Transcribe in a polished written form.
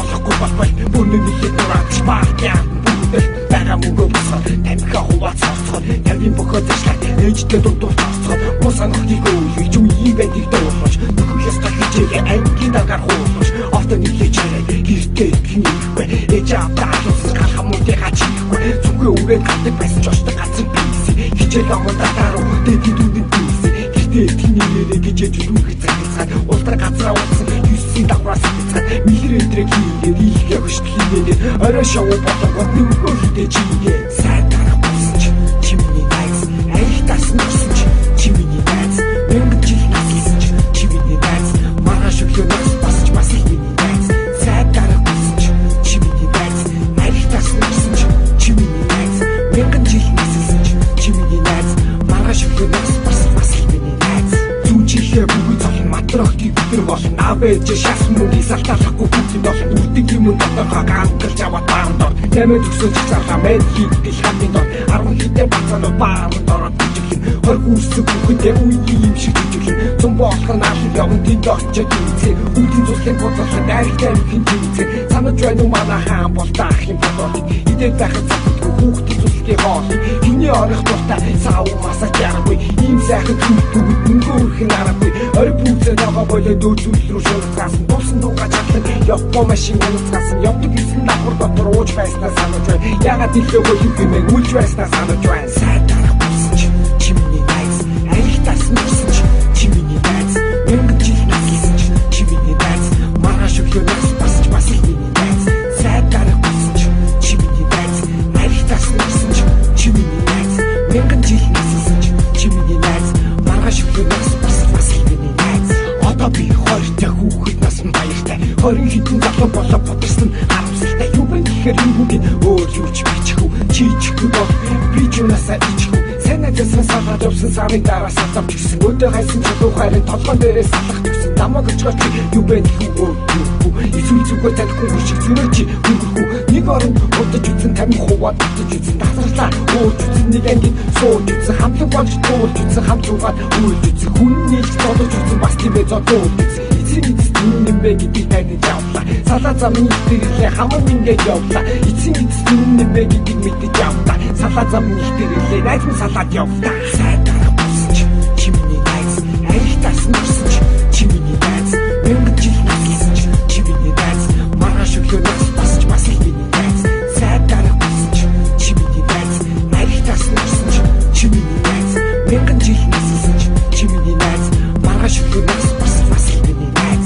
болохгүй болбол бүрний нийлээд нураач баахяа бүгдэл байгаа мөнгө босгоод тамхиа хуваацсаад тавийн бохоо зашлаад ээжтэй дурдуулж орцоод мусан охтойгоо үеч үеийн байдгийг дуулж нөхөх ёстой хичээгээ ангийн даргаар хуулж автор нийлээж гэртээ тэнийхгүй ээж авдаалсан галхамуудыг ачихгүй зүгээ үрээд гадаг байсан ч очтой газар бийс хичээл амандаа руу дэдүүдүүд бийс гэртээ тэнийрээ гэж зүрхийг цагцаад ултраа газраа утсан юусын давраас цагцаад михэр өдрийг хийгээд ийхээ хөштлээ орой шоу болоод нүгөө хитэ чигээ сайдаа болсон ч чимний найз айхтаас нэрсэн ч чимний найз мэнгэн жил наслсан ч чимний найз маргааш өглөөнөөс басч бас ихний найз сайдаа болсон ч чимний найз айхтаас нэрсэн ч чимний найз мэнгэн жил наслсан ч чимний найз маргааш өглөөнөөс бас ихний найз зүүчихээ бүгд цолон матрахтыг өдр болон авэж шас мөнгөний салталахгүй бүгд болон үрдэг юм дотоогоо гангалж аваад баандор нэмээд өсөж цаалаа мэд хийдэл хамгийн дор 10 хитэ бацаанууд баанд ороод бичих юм 20 хүрсэг бүхэндээ үеийн юм шиг бичих юм зам болох наашиг явна тэнд очиж үзээ үүдийн зүрхийн бодлоход дайртай хин зүзээ санаж байна уу манай хаан бол даах юм бодоод идээд байхад цогтгүй хүүхдийн зүрхийн хоол хиний орох дуртай сав масаж ярахгүй ийм сайхан зүрхүүд мөнгө өрхөн аргагүй орой бүгдээ байгаа болоо дөөцөл рүү шуурцгаасан дусан дуугаа чатлан явбо машин унацгаасан явдаг гэсэн давхар дотор ууж байснаа санаж байна ягаад илүүгөө хэмээг үлж байснаа санаж байна сайдаа болсон ч чимний найз айхтаас нэрсэн ч чимний найз мэнгэн жил наслсан ч чимний найз маргааш өглөөнөөс бас ихний найз сайдаа болсон ч чимний найз айхтаас нэрсэн ч чимний найз мэнгэн жил наслсан ч чимний найз маргааш өглөөнөөс бас ихний найз одоо би хоёртой хүүхэд насан баяртай 20 хэдэн залуу болоо бодсон харамсалтай юу бэ гэхээр энэ бүгд өөр юу ч бичихв чийчихгүй бол би ч юунасаа ичихв санаадсан салаад явсан сарын дараас авч гисэн өдөө хайсан чулуу хайрын толгоон дээрээ салах гэсэн намайг өчгөөч юу бэ гэхгүй эсвэл зүгээр танихгүй шиг зөрөө чи хөнгөрөхгүй нэг орон удаж үтсэн 50% удаж үтсэн тасарлаа ууж үтсэн нэг ангийн сууж үтсэн хамтлаг болж туулж үтсэн хамт зугаад үйлж үтсэн хүн нийлж зодож үтсэн бас тиймээ зодож үтсэн эцэг юм бэ гэдгийг тайлбарлаж явлаа салаа замын ихтэрлээ хамаг ингээд явлаа эцэг юм бэ гэдгийг мэдэж явлаа салаа замын ихтэрлээ найз минь салаад явлаа сайдаа болсон ч чимний найз айхтаас нэрсэн ч чимний найз мэнгэн жил наслсан ч чимний найз маргааш өглөөнөөс бас ихний найз сайдаа болсон ч чимний найз айхтаас нэрсэн ч чимний найз мэнгэн жил наслсан ч чимний найз маргааш өглөөнөөс бас ихний найз